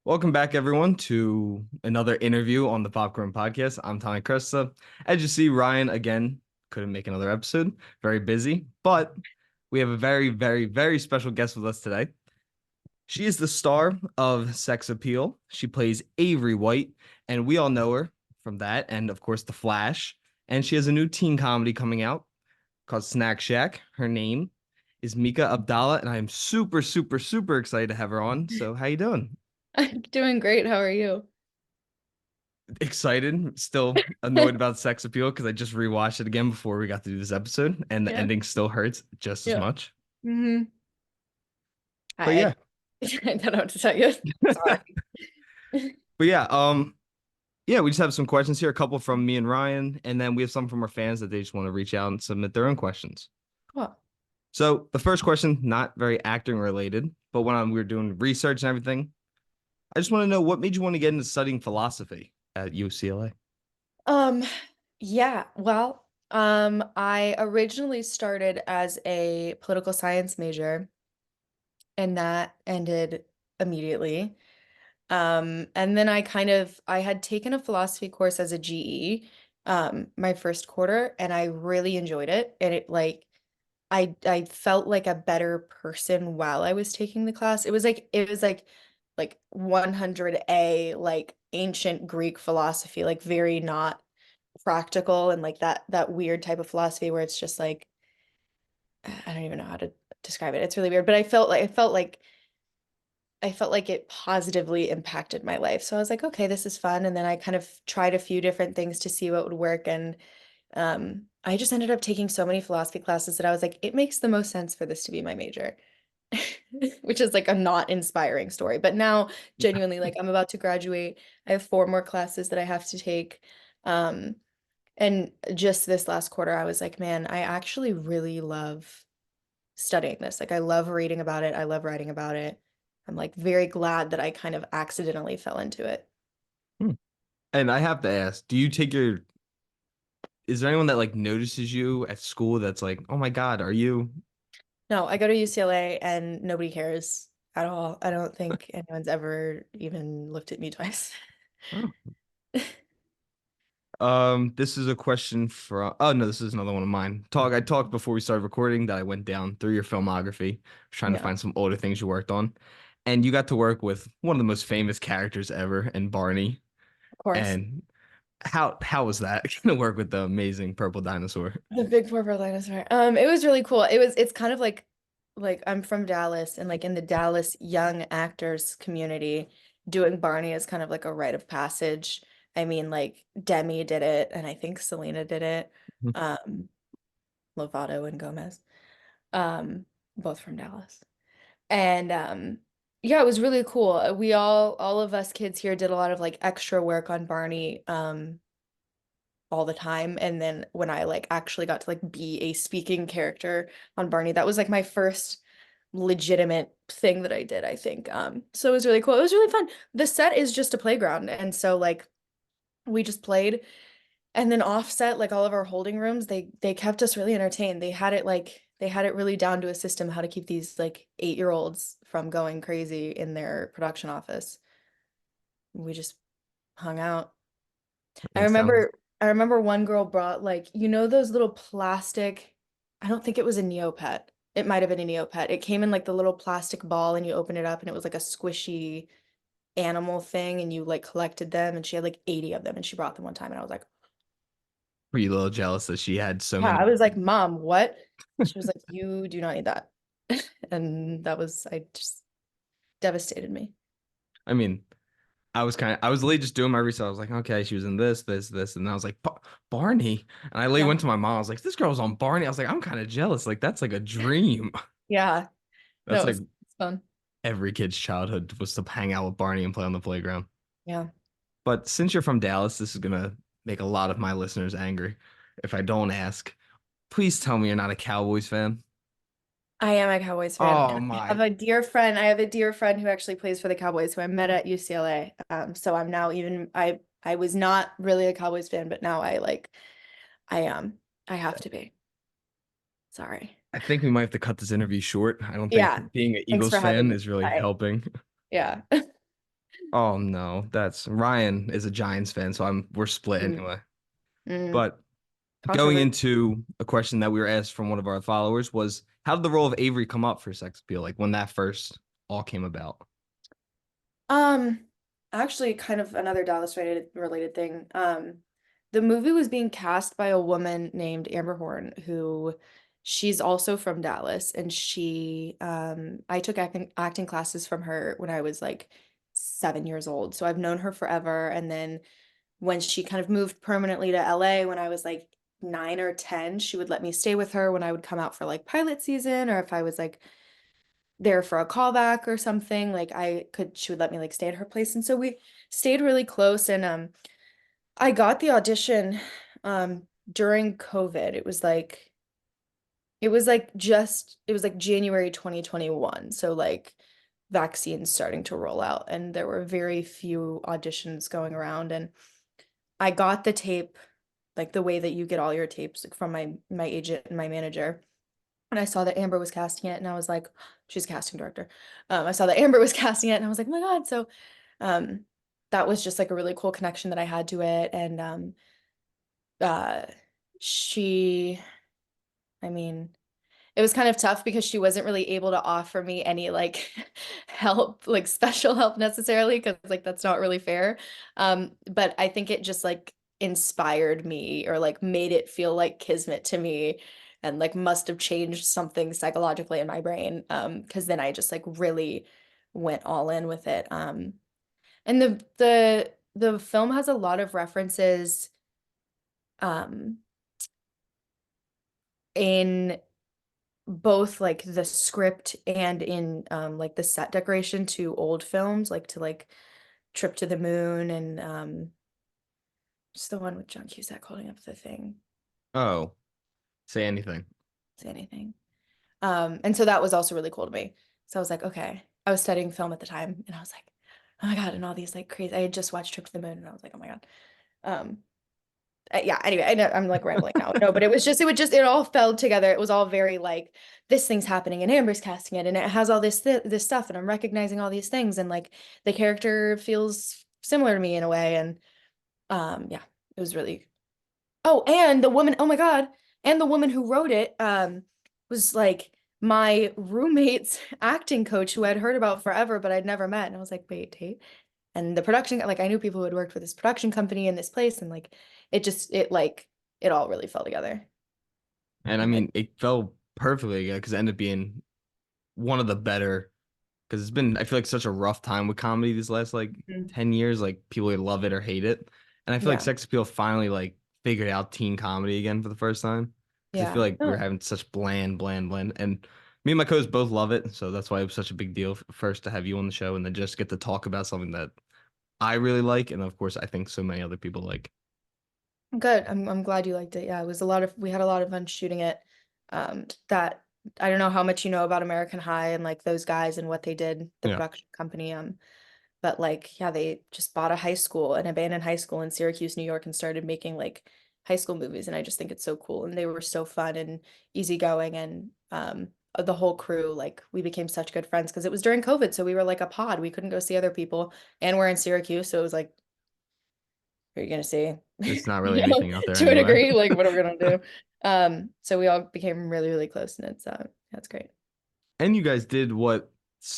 Welcome back, everyone, to another interview on the Popcorn Podcast. I'm Tommy Cresta. As you see, Ryan again couldn't make another episode. Very busy, but we have a very, very, very special guest with us today. She is the star of Sex Appeal. She plays Avery White, and we all know her from that, and of course, The Flash. And she has a new teen comedy coming out called Snack Shack. Her name is Mika Abdalla, and I am super, super, super excited to have her on. So, how you doing? I'm doing great. How are you? Excited, still annoyed about Sex Appeal because I just rewatched it again before we got to do this episode, and the Yeah. ending still hurts just as Yeah. much. hmm But I, yeah, I don't know what to tell you. Sorry. but yeah, yeah, we just have some questions here, a couple from me and Ryan, and then we have some from our fans that they just want to reach out and submit their own questions. Cool. So the first question, not very acting related, but when we were doing research and everything, I just want to know what made you want to get into studying philosophy at UCLA? Um, yeah, I originally started as a political science major, and that ended immediately. And then I had taken a philosophy course as a GE, my first quarter, and I really enjoyed it. And I felt like a better person while I was taking the class. It was like 100A, like ancient Greek philosophy, like very not practical, and like that weird type of philosophy where it's just like I don't even know how to describe it. It's really weird, but I felt like it positively impacted my life. So I was like, okay, this is fun. And then I kind of tried a few different things to see what would work. And I just ended up taking so many philosophy classes that I was like, it makes the most sense for this to be my major, which is like a not inspiring story. But now, genuinely, like I'm about to graduate. I have four more classes that I have to take. Um, and just this last quarter, I was like, man, I actually really love studying this. Like I love reading about it. I love writing about it. I'm like very glad that I kind of accidentally fell into it. Hmm. And I have to ask, do you take your is there anyone that like notices you at school that's like, oh my God, are you? No, I go to UCLA and nobody cares at all. I don't think anyone's ever even looked at me twice. Oh. This is a question from, oh no, this is another one of mine. I talked before we started recording that I went down through your filmography, trying to Yeah, find some older things you worked on. And you got to work with one of the most famous characters ever in Barney. of course. And how was that gonna work with the amazing purple dinosaur? The big purple dinosaur. It was really cool. It's kind of like I'm from Dallas, and like in the Dallas young actors community, doing Barney is kind of like a rite of passage. I mean, like Demi did it, and I think Selena did it. Um, Lovato and Gomez. Um, both from Dallas. And yeah, it was really cool. All of us kids here did a lot of like extra work on Barney all the time. And then when I like actually got to like be a speaking character on Barney, that was like my first legitimate thing that I did, I think. So it was really cool. It was really fun. The set is just a playground, and so like we just played, and then offset like all of our holding rooms, they kept us really entertained. They had it really down to a system how to keep these like 8-year-olds from going crazy in their production office. We just hung out. I It sounds remember I remember one girl brought like, those little plastic, I don't think it was a Neopet. It might have been a Neopet. It came in like the little plastic ball, and you open it up and it was like a squishy animal thing, and you like collected them, and she had like 80 of them, and she brought them one time, and I was like, pretty a little jealous that she had so yeah, many. I was like, Mom, what? She was like, you do not need that. And I just devastated me. I mean, I was late just doing my research. I was like, okay, she was in this, and I was like, Barney. And I late Yeah. went to my mom. I was like, this girl's on Barney. I was like, I'm kind of jealous. Like, that's like a dream. Yeah. That's No, like it's fun. every kid's childhood was to hang out with Barney and play on the playground. Yeah. But since you're from Dallas, this is gonna make a lot of my listeners angry if I don't ask. Please tell me you're not a Cowboys fan. I am a Cowboys fan, Oh and my. I have a dear friend who actually plays for the Cowboys who I met at UCLA. So I'm now even I was not really a Cowboys fan, but now I I have to be. Sorry. I think we might have to cut this interview short. I don't think Yeah. being an Thanks Eagles for having fan me. is really Bye. helping. Yeah. Oh no, that's Ryan is a Giants fan, so we're split Mm, anyway. mm, But going controversy. into a question that we were asked from one of our followers was, how did the role of Avery come up for Sex Appeal? Like when that first all came about. Um, Actually, kind of another Dallas related thing. The movie was being cast by a woman named Amber Horn, who she's also from Dallas, and I took acting classes from her when I was like 7 years old. So I've known her forever. And then when she kind of moved permanently to LA when I was like 9 or 10, she would let me stay with her when I would come out for like pilot season, or if I was like there for a callback or something, like she would let me like stay at her place. And so we stayed really close. And I got the audition during COVID. It was like January 2021. So like vaccines starting to roll out, and there were very few auditions going around. And I got the tape like the way that you get all your tapes, like, from my agent and my manager. And I saw that Amber was casting it, and I was like, she's a casting director. I saw that Amber was casting it, and I was like, oh my God. So um, that was just like a really cool connection that I had to it. And uh, she, I mean, it was kind of tough because she wasn't really able to offer me any like help, like special help necessarily, because like that's not really fair. But I think it just like inspired me, or like made it feel like kismet to me, and like must have changed something psychologically in my brain. Because then I just like really went all in with it. And the film has a lot of references um in both like the script and in like the set decoration to old films, like to like Trip to the Moon, and just the one with John Cusack holding up the thing. Oh, say anything. Say anything. And so that was also really cool to me. So I was like, okay. I was studying film at the time, and I was like, oh my God, and all these like crazy. I had just watched Trip to the Moon, and I was like, oh my God. Um, yeah, anyway, I know I'm like rambling now. No, but it all fell together. It was all very like, this thing's happening and Amber's casting it, and it has all this stuff, and I'm recognizing all these things, and like the character feels similar to me in a way. And yeah, it was really. Oh, and the woman, oh my God, and the woman who wrote it was like my roommate's acting coach, who I'd heard about forever but I'd never met. And I was like, wait, Tate. And the production, like I knew people who had worked for this production company in this place, and like it all really fell together. And I And mean, it fell perfectly again because it ended up being one of the better. Because it's been, I feel like, such a rough time with comedy these last like Mhm. 10 years. Like people either love it or hate it. And I feel like Yeah, Sex Appeal finally like figured out teen comedy again for the first time. Because I feel yeah. like we were Oh, having such bland. And me and my co-host both love it. So that's why it was such a big deal first to have you on the show and then just get to talk about something that I really like. And of course, I think so many other people like. good. I'm glad you liked it. Yeah, it was a lot of we had a lot of fun shooting it. That I don't know how much you know about American High and like those guys and what they did, the Yeah. production company. But like, yeah, they just bought a high school, an abandoned high school in Syracuse, New York, and started making like high school movies. And I just think it's so cool. And they were so fun and easygoing. And the whole crew, like, we became such good friends because it was during COVID. So we were like a pod. We couldn't go see other people. And we're in Syracuse. So it was like, who are you gonna see? It's not really You know, anything out there to a anyway. degree, like, what are we gonna do? So we all became really, really close. And that's great. And you guys did what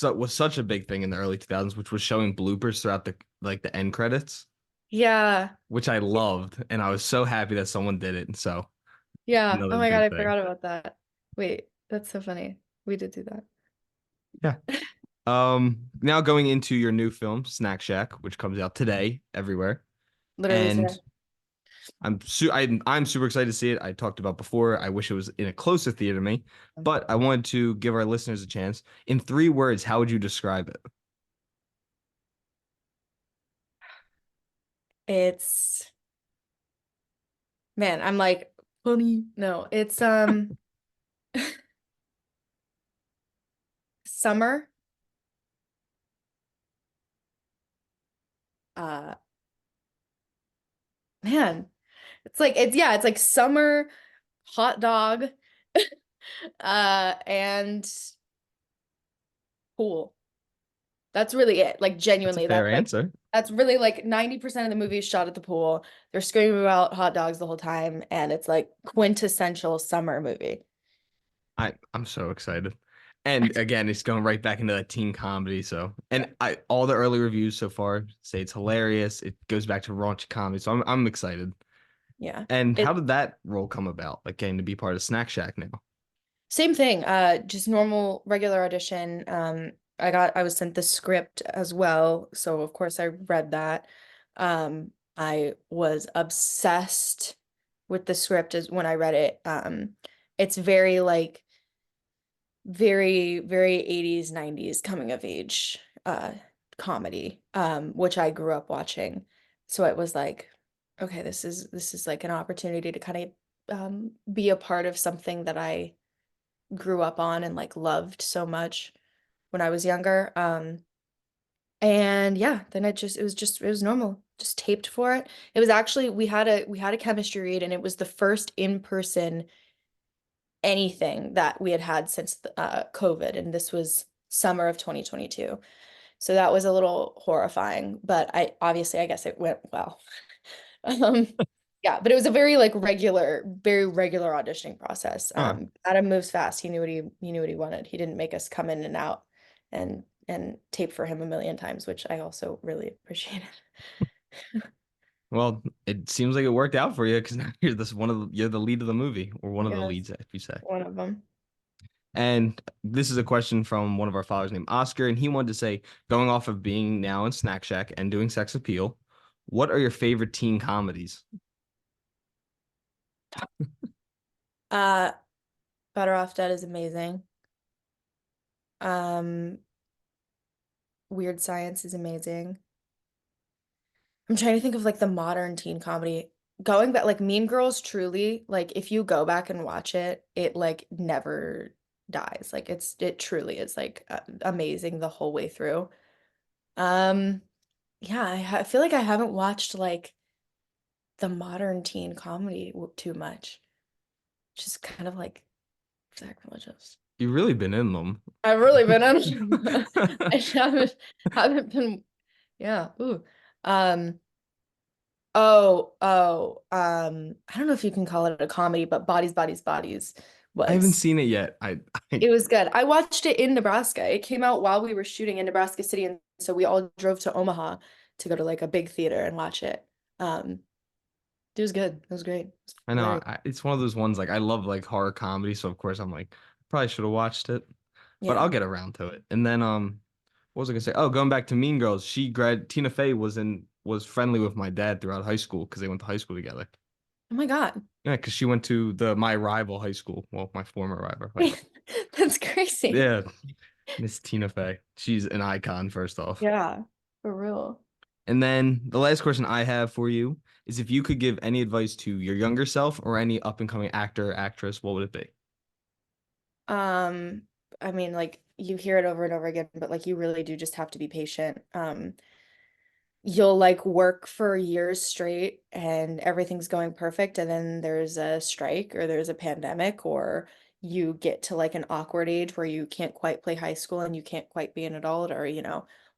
was such a big thing in the early 2000s, which was showing bloopers throughout the like the end credits, Yeah. which I loved, and I was so happy that someone did it. And so Yeah. Oh another my God, big I thing. forgot about that. Wait, that's so funny. We did do that. Yeah. Now going into your new film, Snack Shack, which comes out today everywhere, Literally and today. I'm super excited to see it. I talked about before. I wish it was in a closer theater to me, but I wanted to give our listeners a chance. In 3 words, how would you describe it? It's man, I'm like funny. No, it's summer. Uh Man, it's like summer hot dog and pool. That's really it. Like That's a genuinely, fair answer. that's really like 90% of the movie is shot at the pool. They're screaming about hot dogs the whole time, and it's like quintessential summer movie. I'm so excited. And again, it's going right back into that teen comedy. So, and I all the early reviews so far say it's hilarious. It goes back to raunchy comedy. So I'm excited. Yeah. And It how did that role come about? Like getting to be part of Snack Shack now? Same thing, just normal regular audition. I was sent the script as well, so of course I read that. I was obsessed with the script as when I read it. It's very like very 80s, 90s coming of age comedy, which I grew up watching. So it was like, okay, this is like an opportunity to kind of be a part of something that I grew up on and like loved so much when I was younger. And yeah, then it was normal. Just taped for it. It was actually we had a chemistry read, and it was the first in-person anything that we had had since COVID, and this was summer of 2022. So that was a little horrifying, but I guess it went well. Um, yeah, but it was a very like very regular auditioning process. Oh, Adam moves fast. He knew what he wanted. He didn't make us come in and out and tape for him a million times, which I also really appreciated. well, it seems like it worked out for you because now you're this one of you're the lead of the movie or one of the Yes, leads, if you say. one of them. And this is a question from one of our followers named Oscar, and he wanted to say, going off of being now in Snack Shack and doing Sex Appeal, what are your favorite teen comedies? Uh, Better Off Dead is amazing. Um, Weird Science is amazing. I'm trying to think of like the modern teen comedy. Going back, like Mean Girls, truly, like if you go back and watch it, it like never dies. Like it truly is like amazing the whole way through. Um, yeah, I feel like I haven't watched like the modern teen comedy too much. Just kind of like sacrilegious. You've really been in them. I've really been on. I haven't been. Yeah. Ooh. Um. I don't know if you can call it a comedy, but Bodies I haven't was seen it yet. I it was good. I watched it in Nebraska. It came out while we were shooting in Nebraska City, and so we all drove to Omaha to go to like a big theater and watch it. Um, it was good. It was great. It was I know hilarious. it's one of those ones like I love like horror comedy, so of course I'm like probably should have watched it, but I'll Yeah. get around to it. And then what was I gonna say? Oh, going back to Mean Girls, Tina Fey was friendly with my dad throughout high school because they went to high school together. Oh my God. Yeah, because she went to the my rival high school, well, my former rival high school. That's crazy. Yeah, Miss Tina Fey. She's an icon, first off. Yeah, for real. And then the last question I have for you is if you could give any advice to your younger self or any up and coming actor or actress, what would it be? Um, I mean, like you hear it over and over again, but like you really do just have to be patient. You'll like work for years straight and everything's going perfect, and then there's a strike or there's a pandemic, or you get to like an awkward age where you can't quite play high school and you can't quite be an adult, or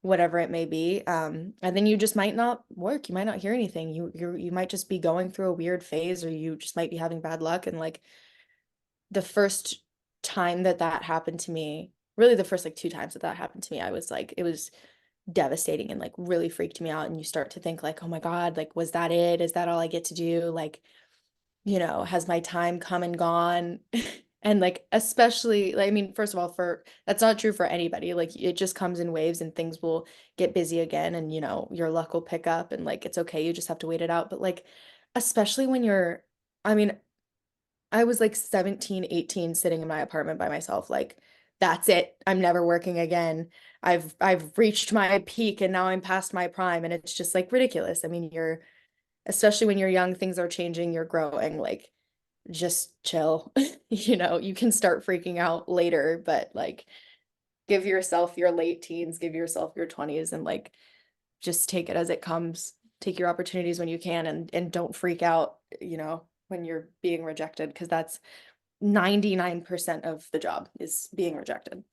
whatever it may be. And then you just might not work. You might not hear anything. You might just be going through a weird phase, or you just might be having bad luck. And like the first time that that happened to me, really the first like two times that that happened to me, I was like, it was devastating and like really freaked me out. And you start to think like, oh my God, like, was that it? Is that all I get to do? Like, has my time come and gone? And like, especially, like, I mean, first of all, for that's not true for anybody. Like, it just comes in waves and things will get busy again, and your luck will pick up, and like, it's okay. You just have to wait it out. But like, especially when I mean, I was like 17, 18, sitting in my apartment by myself, like, that's it. I'm never working again. I've reached my peak and now I'm past my prime. And it's just like ridiculous. I mean, especially when you're young, things are changing, you're growing, like just chill. You can start freaking out later, but like give yourself your late teens, give yourself your 20s, and like just take it as it comes. Take your opportunities when you can, and don't freak out, when you're being rejected, because that's 99% of the job is being rejected.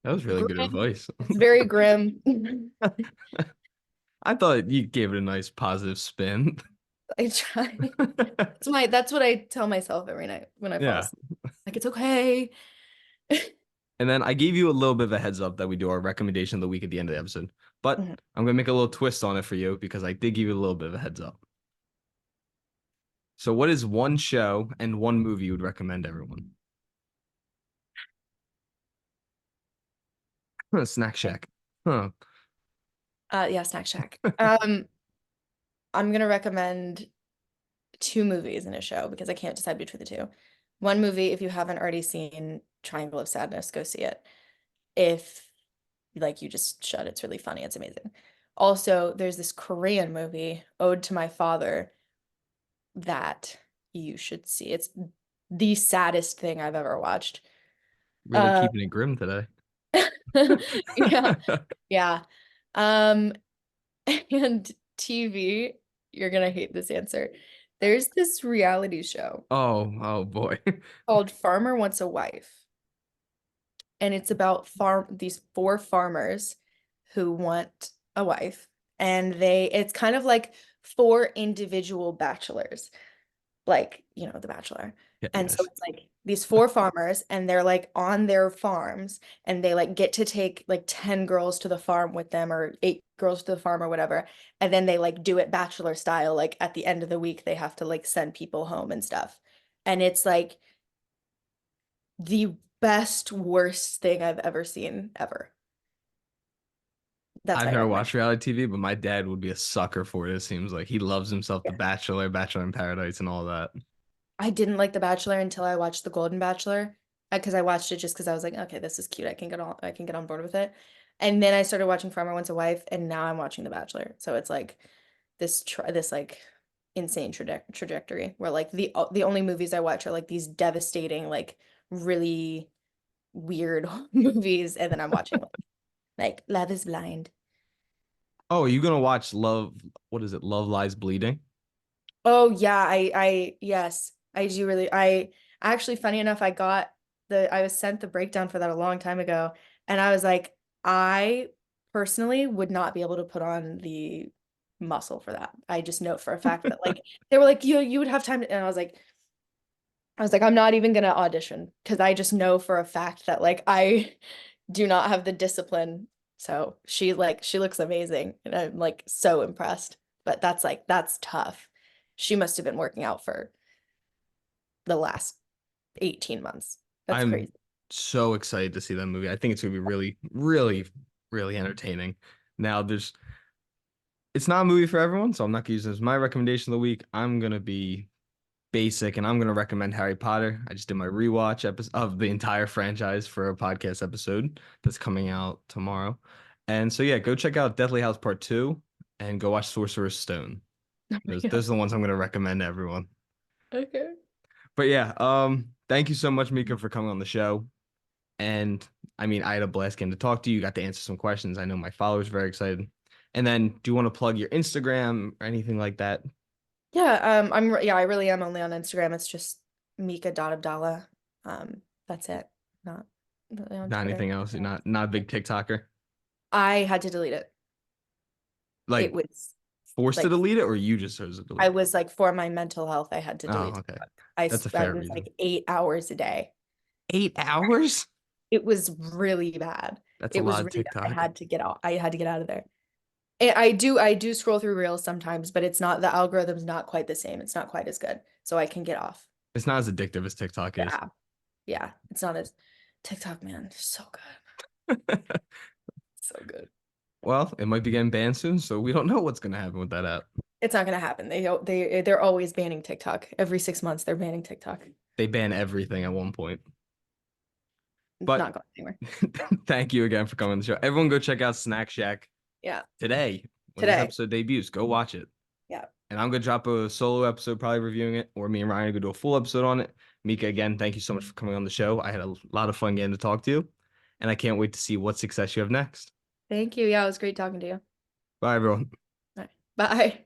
That was really good Grim. advice. It's very grim. I thought you gave it a nice positive spin. I try. That's what I tell myself every night when I fall Yeah. asleep. Like it's okay. And then I gave you a little bit of a heads up that we do our recommendation of the week at the end of the episode. But Mhm. I'm gonna make a little twist on it for you because I did give you a little bit of a heads up. So what is one show and one movie you would recommend everyone? Snack Shack. Huh. Yeah, Snack Shack. I'm gonna recommend two movies in a show because I can't decide between the two. One movie, if you haven't already seen Triangle of Sadness, go see it. If like you just should, it's really funny, it's amazing. Also, there's this Korean movie, Ode to My Father, that you should see. It's the saddest thing I've ever watched. Really Uh, keeping it grim today. yeah, yeah. Um, and TV, you're gonna hate this answer. There's this reality show Oh boy. called Farmer Wants a Wife, and it's about these four farmers who want a wife, and it's kind of like four individual bachelors, like, The Bachelor. Yeah, And so yes. it's like these four farmers and they're like on their farms and they like get to take like 10 girls to the farm with them or 8 girls to the farm or whatever. And then they like do it bachelor style. Like at the end of the week, they have to like send people home and stuff. And it's like the best, worst thing I've ever seen ever. That's I've my never recommendation. watched reality TV, but my dad would be a sucker for it. It seems like he loves himself The Bachelor, Bachelor in Paradise, and all that. I didn't like The Bachelor until I watched The Golden Bachelor, because I watched it just because I was like, okay, this is cute. I can get on board with it. And then I started watching Farmer Wants a Wife, and now I'm watching The Bachelor. So it's like this like insane trajectory where like the only movies I watch are like these devastating, like really weird movies, and then I'm watching like Love is Blind. Oh, are you gonna watch Love? What is it? Love Lies Bleeding? Oh yeah, yes, I do really. I actually, funny enough, I was sent the breakdown for that a long time ago, and I was like, I personally would not be able to put on the muscle for that. I just know for a fact that like they were like, you would have time to, and I was like, I'm not even gonna audition because I just know for a fact that like I do not have the discipline. So she looks amazing, and I'm like so impressed. But that's tough. She must have been working out for the last 18 months. That's I'm crazy. so excited to see that movie. I think it's gonna be really, really, really entertaining. Now, it's not a movie for everyone, so I'm not gonna use it as my recommendation of the week. I'm gonna be basic, and I'm gonna recommend Harry Potter. I just did my rewatch episode of the entire franchise for a podcast episode that's coming out tomorrow. And so yeah, go check out Deathly House Part 2 and go watch Sorcerer's Stone. Oh my Those God. are the ones I'm gonna recommend to everyone. Okay. But yeah, thank you so much, Mika, for coming on the show. And I mean, I had a blast getting to talk to you. You got to answer some questions. I know my followers are very excited. And then, do you want to plug your Instagram or anything like that? Yeah, I really am only on Instagram. It's just Mika.Abdalla. That's it. Not really on Not Twitter. anything else. You're not a big TikToker. I had to delete it. It Like was forced to like delete it, or you just chose to I delete it? was like for my mental health, I had to delete Oh, okay. TikTok. That's a I fair was reason. like 8 hours a day. 8 hours? It was really bad. That's a It lot was of really bad. TikTok. I had to get out of there. And I do scroll through Reels sometimes, but it's not, the algorithm's not quite the same. It's not quite as good. So I can get off. It's not as addictive as TikTok is. Yeah. Yeah. It's not as TikTok, man. So good. So good. Well, it might be getting banned soon, so we don't know what's gonna happen with that app. It's not gonna happen. They're always banning TikTok. Every 6 months they're banning TikTok. They ban everything at one point. It's But not going anywhere. thank you again for coming on the show. Everyone go check out Snack Shack Yeah. today when this Today. episode debuts. Go watch it. Yeah. And I'm gonna drop a solo episode, probably reviewing it, or me and Ryan are gonna do a full episode on it. Mika, again, thank you so much for coming on the show. I had a lot of fun getting to talk to you, and I can't wait to see what success you have next. Thank you. Yeah, it was great talking to you. Bye, everyone. All right. Bye.